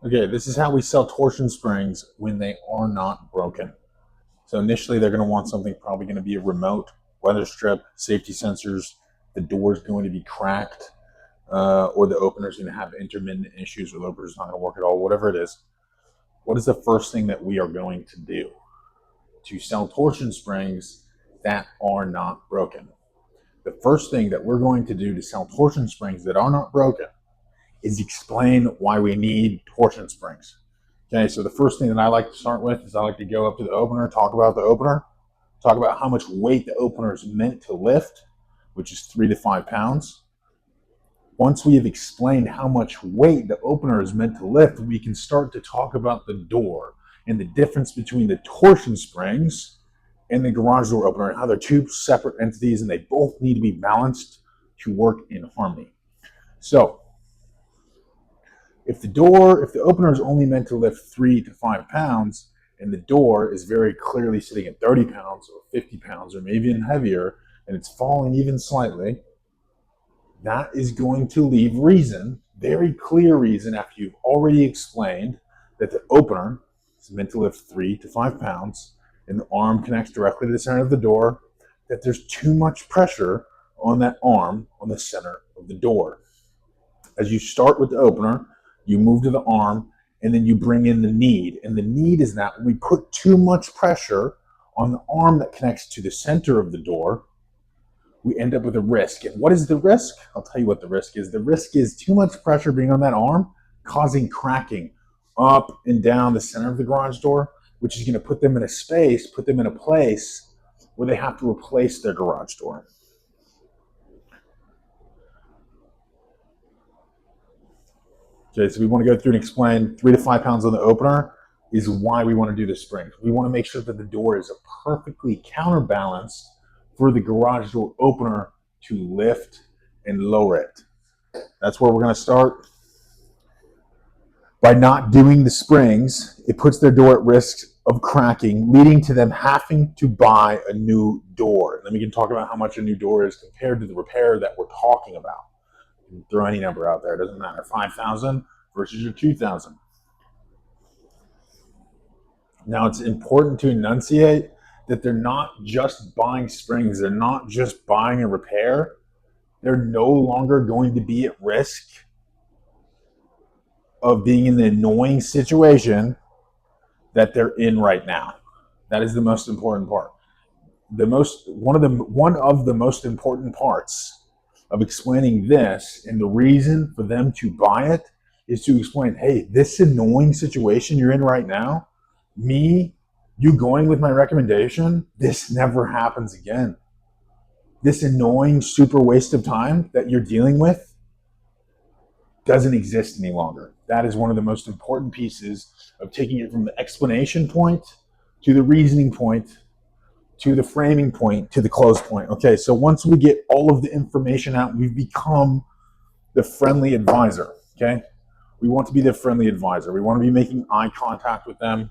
Okay, this is how we sell torsion springs when they are not broken. So initially they're going to want something probably going to be a remote, weather strip, safety sensors, the door is going to be cracked, or the opener is going to have intermittent issues, or the opener is not going to work at all, whatever it is. What is the first thing that we are going to do to sell torsion springs that are not broken? The first thing that we're going to do to sell torsion springs that are not broken is explain why we need torsion springs. Okay, so the first thing that I like to start with is I like to go up to the opener, talk about the opener, talk about how much weight the opener is meant to lift, which is 3 to 5 pounds. Once we have explained how much weight the opener is meant to lift, we can start to talk about the door and the difference between the torsion springs and the garage door opener, and how they're two separate entities and they both need to be balanced to work in harmony. So, if the opener is only meant to lift 3 to 5 pounds, and the door is very clearly sitting at 30 pounds or 50 pounds or maybe even heavier, and it's falling even slightly, that is going to leave reason, very clear reason, after you've already explained that the opener is meant to lift 3 to 5 pounds and the arm connects directly to the center of the door, that there's too much pressure on that arm on the center of the door. As you start with the opener, you move to the arm, and then you bring in the need. And the need is that when we put too much pressure on the arm that connects to the center of the door, we end up with a risk. And what is the risk? I'll tell you what the risk is. The risk is too much pressure being on that arm, causing cracking up and down the center of the garage door, which is going to put them in a space, put them in a place where they have to replace their garage door. Okay, so we want to go through and explain 3 to 5 pounds on the opener is why we want to do the springs. We want to make sure that the door is a perfectly counterbalanced for the garage door opener to lift and lower it. That's where we're going to start. By not doing the springs, it puts their door at risk of cracking, leading to them having to buy a new door. And then we can talk about how much a new door is compared to the repair that we're talking about. You can throw any number out there, it doesn't matter. 5,000 versus your 2,000. Now, it's important to enunciate that they're not just buying springs, they're not just buying a repair. They're no longer going to be at risk of being in the annoying situation that they're in right now. That is the most important part. One of the most important parts of explaining this and the reason for them to buy it is to explain, hey, this annoying situation you're in right now, you going with my recommendation, this never happens again. This annoying super waste of time that you're dealing with doesn't exist any longer. That is one of the most important pieces of taking it from the explanation point to the reasoning point to the framing point to the close point. Okay, so once we get all of the information out, we've become the friendly advisor. Okay, we want to be the friendly advisor. We want to be making eye contact with them.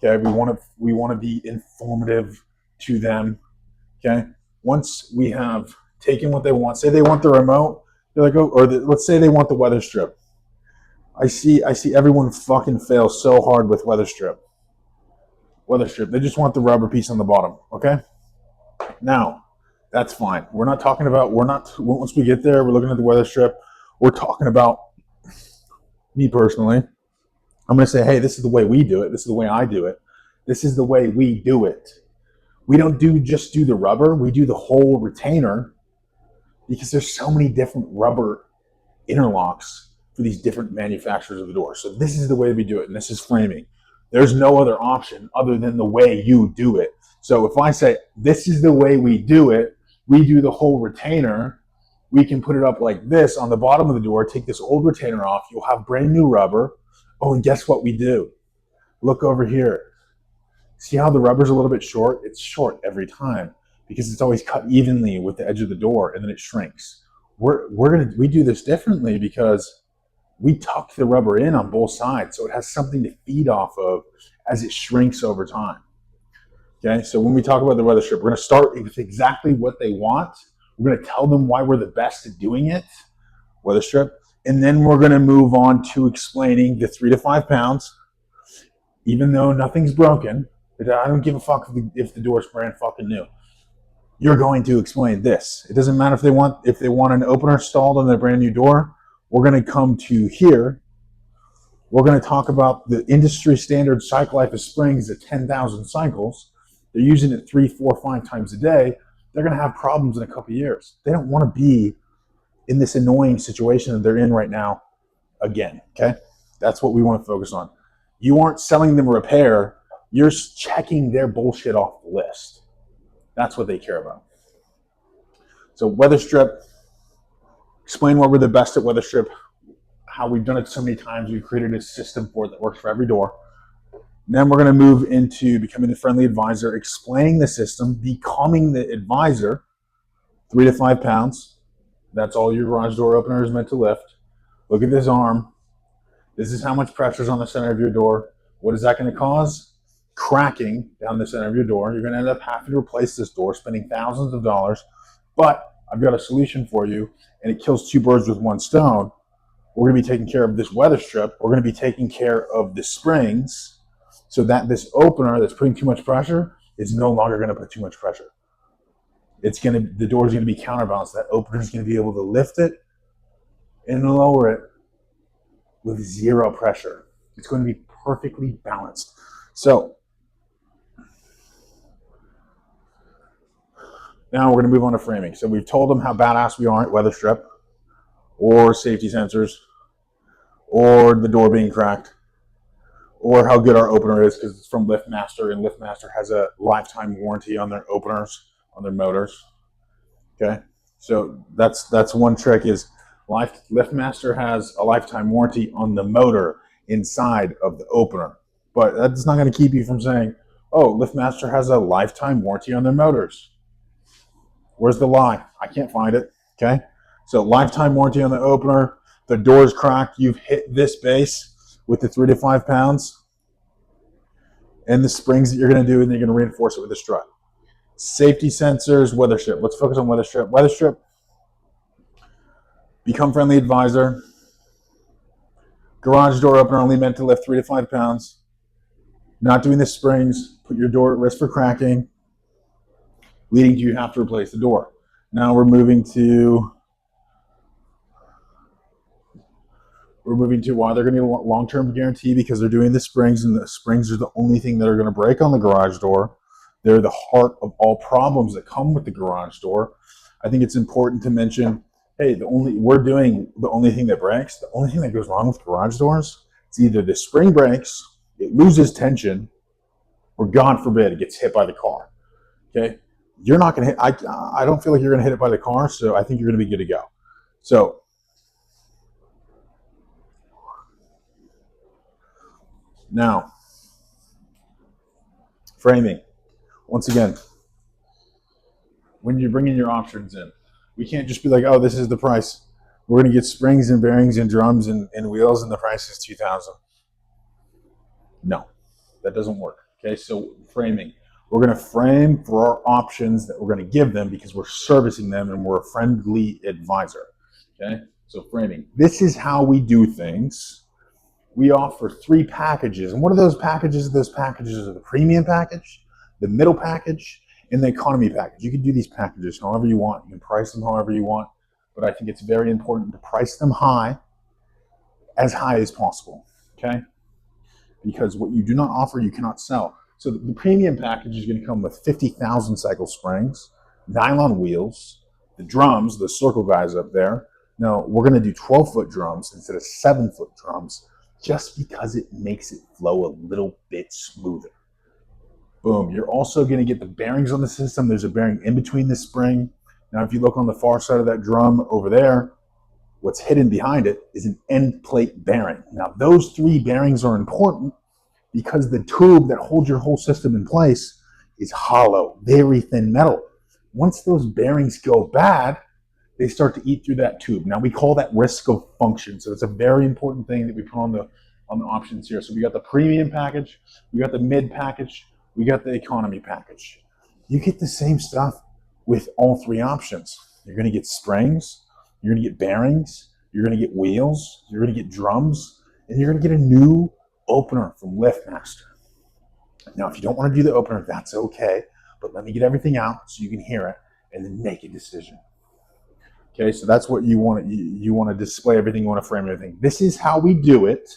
Okay, we want to be informative to them. Okay, once we have taken what they want, say they want the remote, they're like, oh, let's say they want the weather strip. I see everyone fucking fail so hard with weather strip. Weather strip. They just want the rubber piece on the bottom. Okay. Now, that's fine. Once we get there, we're looking at the weather strip. We're talking about me personally. I'm going to say, hey, this is the way we do it. This is the way I do it. This is the way we do it. We don't just do the rubber. We do the whole retainer because there's so many different rubber interlocks for these different manufacturers of the door. So this is the way we do it, and this is framing. There's no other option other than the way you do it. So if I say, this is the way we do it, we do the whole retainer, we can put it up like this on the bottom of the door, take this old retainer off, you'll have brand new rubber. Oh, and guess what we do? Look over here. See how the rubber's a little bit short? It's short every time because it's always cut evenly with the edge of the door, and then it shrinks. We do this differently because we tuck the rubber in on both sides so it has something to feed off of as it shrinks over time. Okay, so when we talk about the weather strip, we're going to start with exactly what they want. We're going to tell them why we're the best at doing it, weather strip, And then we're going to move on to explaining the 3 to 5 pounds, even though nothing's broken. I don't give a fuck if the door's brand fucking new. You're going to explain this. It doesn't matter if they want an opener installed on their brand new door. We're going to come to here. We're going to talk about the industry standard cycle life of springs at 10,000 cycles. They're using it 3, 4, 5 times a day. They're going to have problems in a couple of years. They don't want to be in this annoying situation that they're in right now again. Okay, that's what we want to focus on. You aren't selling them a repair. You're checking their bullshit off the list. That's what they care about. So weather strip, explain why we're the best at weather strip, how we've done it so many times. We've created a system for it that works for every door. Then we're going to move into becoming the friendly advisor, explaining the system, becoming the advisor, 3 to 5 pounds. That's all your garage door opener is meant to lift. Look at this arm. This is how much pressure is on the center of your door. What is that going to cause? Cracking down the center of your door. You're going to end up having to replace this door, spending thousands of dollars. But I've got a solution for you, and it kills 2 birds with 1 stone. We're going to be taking care of this weather strip. We're going to be taking care of the springs so that this opener that's putting too much pressure is no longer going to put too much pressure. The door is going to be counterbalanced. That opener is going to be able to lift it and lower it with 0 pressure. It's going to be perfectly balanced. So now we're going to move on to framing. So we've told them how badass we are at weather strip, or safety sensors, or the door being cracked, or how good our opener is because it's from LiftMaster, and LiftMaster has a lifetime warranty on their openers, on their motors. Okay, so that's one trick is LiftMaster has a lifetime warranty on the motor inside of the opener, but that's not going to keep you from saying, oh, LiftMaster has a lifetime warranty on their motors. Where's the lie? I can't find it. Okay, so lifetime warranty on the opener. The door's cracked. You've hit this base with the 3 to 5 pounds and the springs that you're going to do, and then you're going to reinforce it with a strut. Safety sensors, weather strip. Let's focus on weather strip. Weather strip, become friendly advisor. Garage door opener only meant to lift 3 to 5 pounds. Not doing the springs, put your door at risk for cracking, leading to you have to replace the door. Now we're moving to why they're going to need a long-term guarantee, because they're doing the springs, and the springs are the only thing that are going to break on the garage door. They're the heart of all problems that come with the garage door. I think it's important to mention, hey, we're doing the only thing that breaks. The only thing that goes wrong with garage doors, it's either the spring breaks, it loses tension, or God forbid, it gets hit by the car. Okay? You're not going to hit, I don't feel like you're going to hit it by the car, so I think you're going to be good to go. So, now, framing. Once again, when you're bringing your options in, we can't just be like, oh, this is the price. We're going to get springs and bearings and drums and wheels, and the price is $2,000. No, that doesn't work. Okay, so framing. We're going to frame for our options that we're going to give them because we're servicing them and we're a friendly advisor. Okay, so framing. This is how we do things. We offer 3 packages. And what are those packages? Those packages are the premium package, the middle package, and the economy package. You can do these packages however you want. You can price them however you want. But I think it's very important to price them high as possible. Okay? Because what you do not offer, you cannot sell. So the premium package is going to come with 50,000 cycle springs, nylon wheels, the drums, the circle guys up there. Now, we're going to do 12-foot drums instead of 7-foot drums, just because it makes it flow a little bit smoother. Boom. You're also going to get the bearings on the system. There's a bearing in between the spring. Now, if you look on the far side of that drum over there, what's hidden behind it is an end plate bearing. Now, those 3 bearings are important because the tube that holds your whole system in place is hollow, very thin metal. Once those bearings go bad, they start to eat through that tube. Now, we call that risk of function. So it's a very important thing that we put on the options here. So we got the premium package, we got the mid package, we got the economy package. You get the same stuff with all 3 options. You're going to get springs, you're going to get bearings, you're going to get wheels, you're going to get drums, and you're going to get a new opener from LiftMaster. Now, if you don't want to do the opener, that's okay, but let me get everything out so you can hear it and then make a decision. Okay, so that's what you want to, you want to display everything, you want to frame everything. This is how we do it.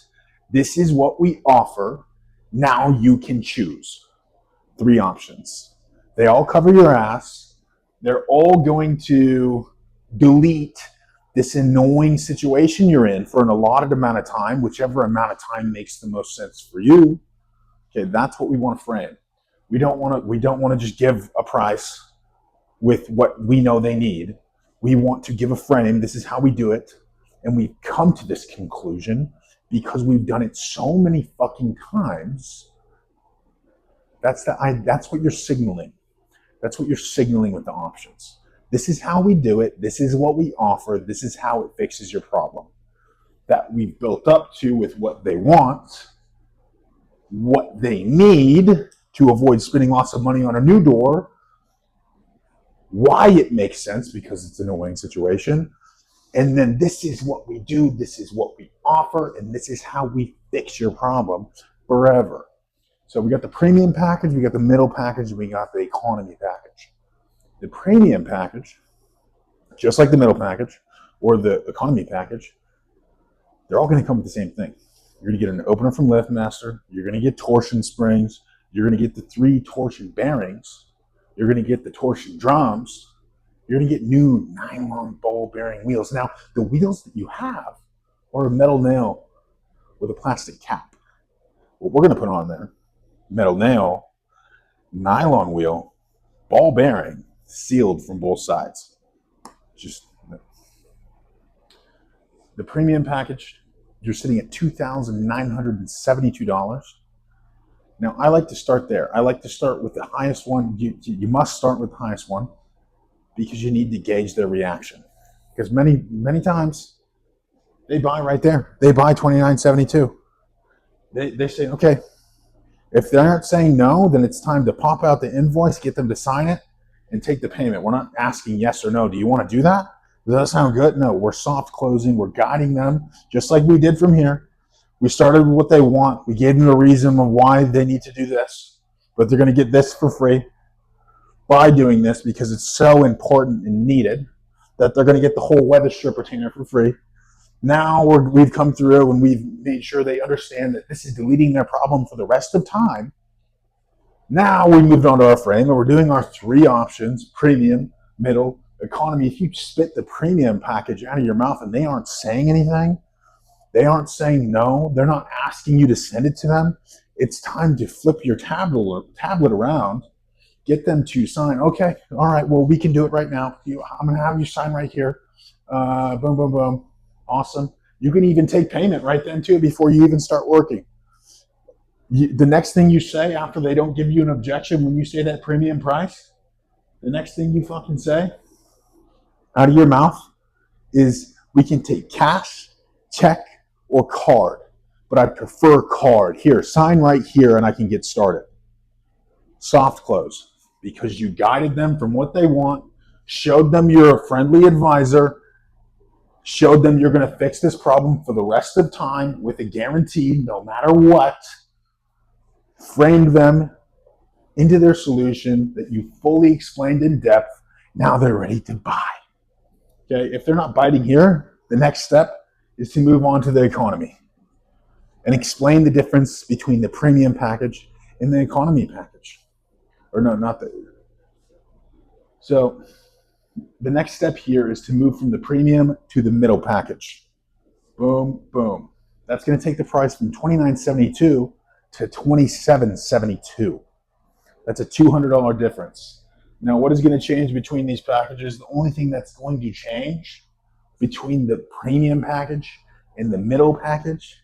This is what we offer. Now you can choose 3 options. They all cover your ass. They're all going to delete this annoying situation you're in for an allotted amount of time, whichever amount of time makes the most sense for you. Okay, that's what we want to frame. We don't want to just give a price with what we know they need. We want to give a frame. This is how we do it. And we've come to this conclusion because we've done it so many fucking times. That's what you're signaling. That's what you're signaling with the options. This is how we do it. This is what we offer. This is how it fixes your problem. That we've built up to with what they want, what they need to avoid spending lots of money on a new door, why it makes sense because it's an annoying situation, and then this is what we do, this is what we offer, and this is how we fix your problem forever. So we got the premium package, we got the middle package, and we got the economy package. The premium package, just like the middle package or the economy package, they're all going to come with the same thing. You're going to get an opener from LiftMaster. You're going to get torsion springs. You're going to get the 3 torsion bearings. You're going to get the torsion drums. You're going to get new nylon ball bearing wheels. Now, the wheels that you have are a metal nail with a plastic cap. What we're going to put on there, metal nail, nylon wheel, ball bearing, sealed from both sides. Just the premium package, you're sitting at $2,972. Now, I like to start there. I like to start with the highest one. You must start with the highest one because you need to gauge their reaction. Because many times they buy right there. They buy $29.72. They say, okay, if they're not saying no, then it's time to pop out the invoice, get them to sign it, and take the payment. We're not asking yes or no. Do you want to do that? Does that sound good? No, we're soft closing. We're guiding them just like we did from here. We started with what they want. We gave them a reason of why they need to do this, but they're going to get this for free by doing this because it's so important and needed that they're going to get the whole weather strip retainer for free. Now we've come through and we've made sure they understand that this is deleting their problem for the rest of time. Now we moved on to our frame and we're doing our 3 options, premium, middle, economy. If you spit the premium package out of your mouth and they aren't saying anything, they aren't saying no, they're not asking you to send it to them, it's time to flip your tablet around, get them to sign. Okay, all right, well, we can do it right now. I'm going to have you sign right here. Boom, boom, boom. Awesome. You can even take payment right then, too, before you even start working. The next thing you say after they don't give you an objection when you say that premium price, the next thing you fucking say out of your mouth is, we can take cash, check, or card, but I prefer card. Here, sign right here and I can get started. Soft close, because you guided them from what they want, showed them you're a friendly advisor, showed them you're going to fix this problem for the rest of time with a guarantee no matter what, framed them into their solution that you fully explained in depth. Now they're ready to buy. Okay, if they're not biting here, the next step is to move on to the economy and explain the difference between the premium package and the economy package. Or no, not the. So the next step here is to move from the premium to the middle package. Boom, boom. That's going to take the price from $29.72 to $27.72. That's a $200 difference. Now, what is going to change between these packages? The only thing that's going to change between the premium package and the middle package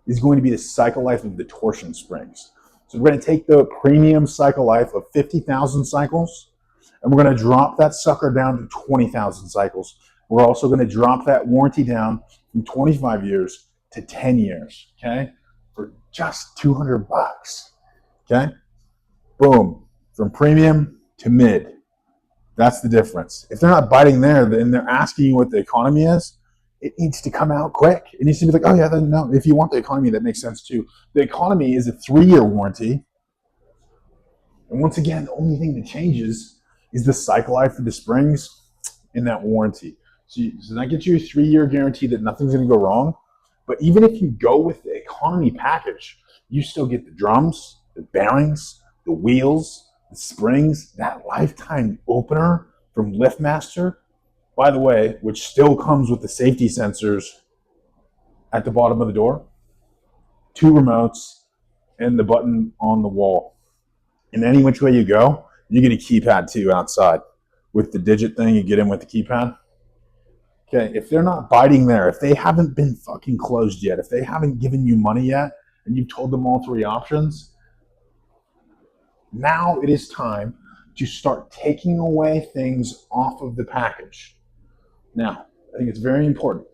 is going to be the cycle life of the torsion springs. So we're going to take the premium cycle life of 50,000 cycles, and we're going to drop that sucker down to 20,000 cycles. We're also going to drop that warranty down from 25 years to 10 years, okay? For just $200, okay? Boom, from premium to mid. That's the difference. If they're not biting there, then they're asking you what the economy is, it needs to come out quick. It needs to be like, oh yeah, then no. If you want the economy, that makes sense too. The economy is a 3-year warranty. And once again, the only thing that changes is the cycle life for the springs in that warranty. So that gets you a 3-year guarantee that nothing's going to go wrong. But even if you go with the economy package, you still get the drums, the bearings, the wheels, the springs, that lifetime opener from LiftMaster, by the way, which still comes with the safety sensors at the bottom of the door, 2 remotes, and the button on the wall. And any which way you go, you get a keypad too outside with the digit thing. You get in with the keypad. Okay, if they're not biting there, if they haven't been fucking closed yet, if they haven't given you money yet, and you've told them all 3 options, now it is time to start taking away things off of the package. Now, I think it's very important.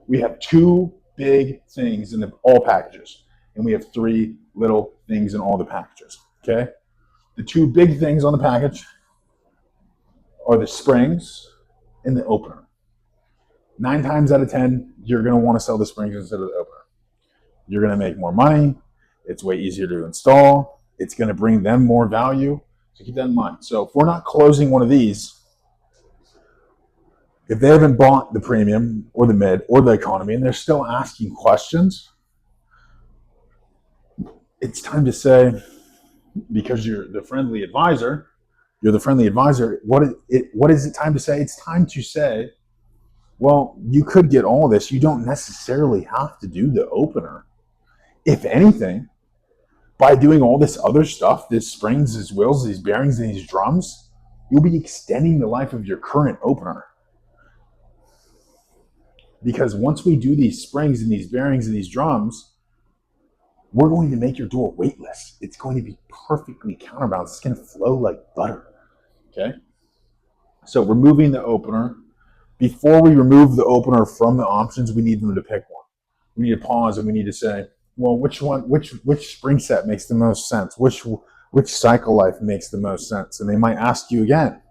We have 2 big things in all packages, and we have 3 little things in all the packages, okay? The 2 big things on the package are the springs and the opener. 9 times out of 10, you're going to want to sell the springs instead of the opener. You're going to make more money. It's way easier to install. It's going to bring them more value. So keep that in mind. So if we're not closing one of these, if they haven't bought the premium or the mid or the economy and they're still asking questions, it's time to say, because you're the friendly advisor, what is it time to say? It's time to say, well, you could get all this. You don't necessarily have to do the opener. If anything, by doing all this other stuff, these springs, these wheels, these bearings, and these drums, you'll be extending the life of your current opener. Because once we do these springs and these bearings and these drums, we're going to make your door weightless. It's going to be perfectly counterbalanced. It's going to flow like butter. Okay? So removing the opener. Before we remove the opener from the options, we need them to pick one. We need to pause and we need to say, well, which spring set makes the most sense? Which cycle life makes the most sense? And they might ask you again.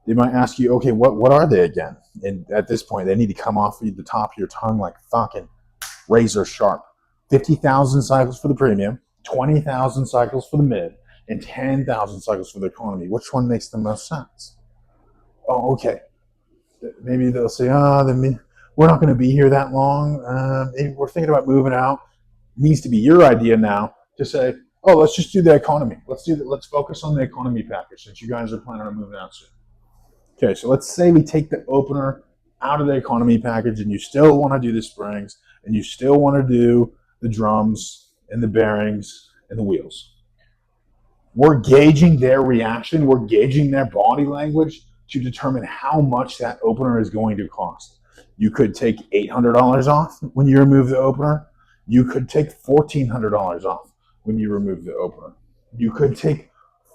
They might ask you, okay, what are they again? And at this point, they need to come off the top of your tongue like fucking razor sharp. 50,000 cycles for the premium, 20,000 cycles for the mid, and 10,000 cycles for the economy. Which one makes the most sense? Oh, okay. Maybe they'll say, we're not going to be here that long. We're thinking about moving out. It needs to be your idea now to say, oh, let's just do the economy. Let's focus on the economy package since you guys are planning on moving out soon. Okay, so let's say we take the opener out of the economy package and you still want to do the springs and you still want to do the drums and the bearings and the wheels. We're gauging their reaction. We're gauging their body language to determine how much that opener is going to cost. You could take $800 off when you remove the opener. You could take $1,400 off when you remove the opener. You could take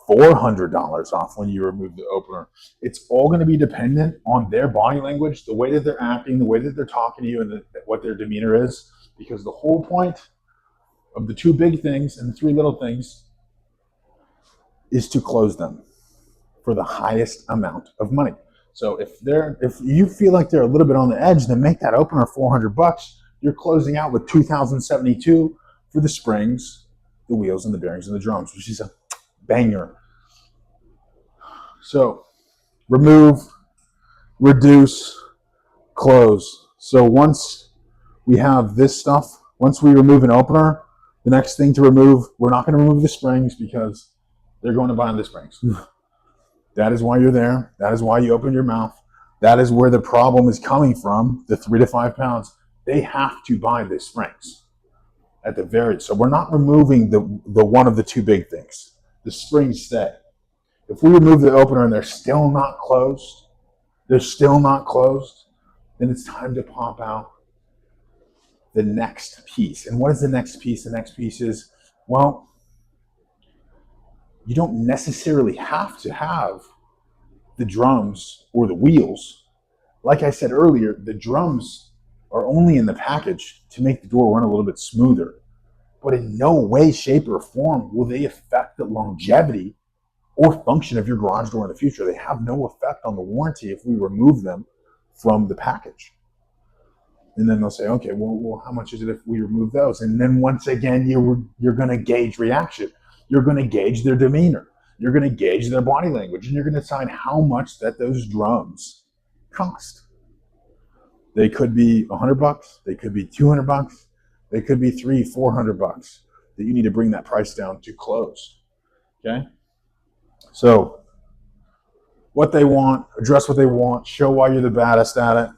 $400 off when you remove the opener. It's all going to be dependent on their body language, the way that they're acting, the way that they're talking to you, and what their demeanor is. Because the whole point of the 2 big things and the 3 little things is to close them for the highest amount of money. So if you feel like they're a little bit on the edge, then make that opener $400. You're closing out with $2,072 for the springs, the wheels, and the bearings and the drums, which is a banger. So remove, reduce, close. So once we have this stuff, once we remove an opener, the next thing to remove, we're not going to remove the springs because they're going to buy the springs. That is why you're there. That is why you opened your mouth. That is where the problem is coming from, the 3 to 5 pounds. They have to buy the springs at the very. So we're not removing the one of the 2 big things. The springs stay. If we remove the opener and they're still not closed, then it's time to pop out the next piece. And what is the next piece? The next piece is, well, you don't necessarily have to have the drums or the wheels. Like I said earlier, the drums are only in the package to make the door run a little bit smoother. But in no way, shape, or form will they affect the longevity or function of your garage door in the future. They have no effect on the warranty if we remove them from the package. And then they'll say, okay, well, how much is it if we remove those? And then once again, you're going to gauge reaction. You're going to gauge their demeanor. You're going to gauge their body language, and you're going to decide how much that those drums cost. They could be $100. They could be $200. They could be $300-400 that you need to bring that price down to close. Okay. So what they want, address what they want, show why you're the baddest at it,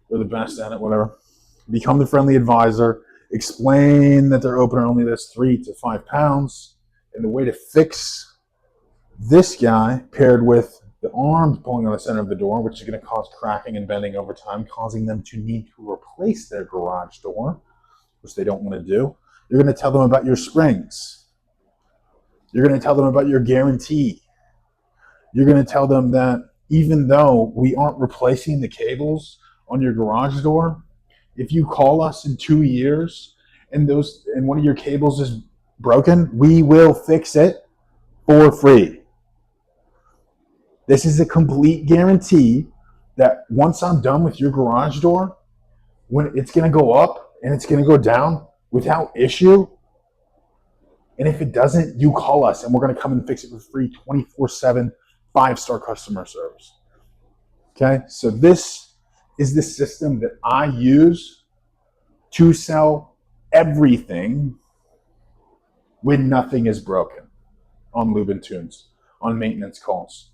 or the best at it, whatever. Become the friendly advisor. Explain that their opener only does 3 to 5 pounds. And the way to fix this guy, paired with the arms pulling on the center of the door, which is going to cause cracking and bending over time, causing them to need to replace their garage door, which they don't want to do. You're going to tell them about your springs. You're going to tell them about your guarantee. You're going to tell them that even though we aren't replacing the cables on your garage door, if you call us in 2 years and one of your cables is broken, we will fix it for free. This is a complete guarantee that once I'm done with your garage door, when it's going to go up and it's going to go down without issue. And if it doesn't, you call us and we're going to come and fix it for free, 24/7, 5-star customer service. Okay, so this is the system that I use to sell everything when nothing is broken on Lube and Tunes, on maintenance calls.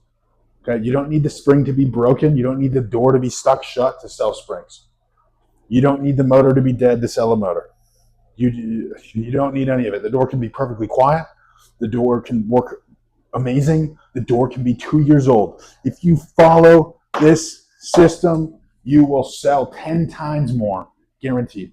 Okay, you don't need the spring to be broken. You don't need the door to be stuck shut to sell springs. You don't need the motor to be dead to sell a motor. You don't need any of it. The door can be perfectly quiet. The door can work amazing. The door can be 2 years old. If you follow this system, you will sell 10 times more, guaranteed.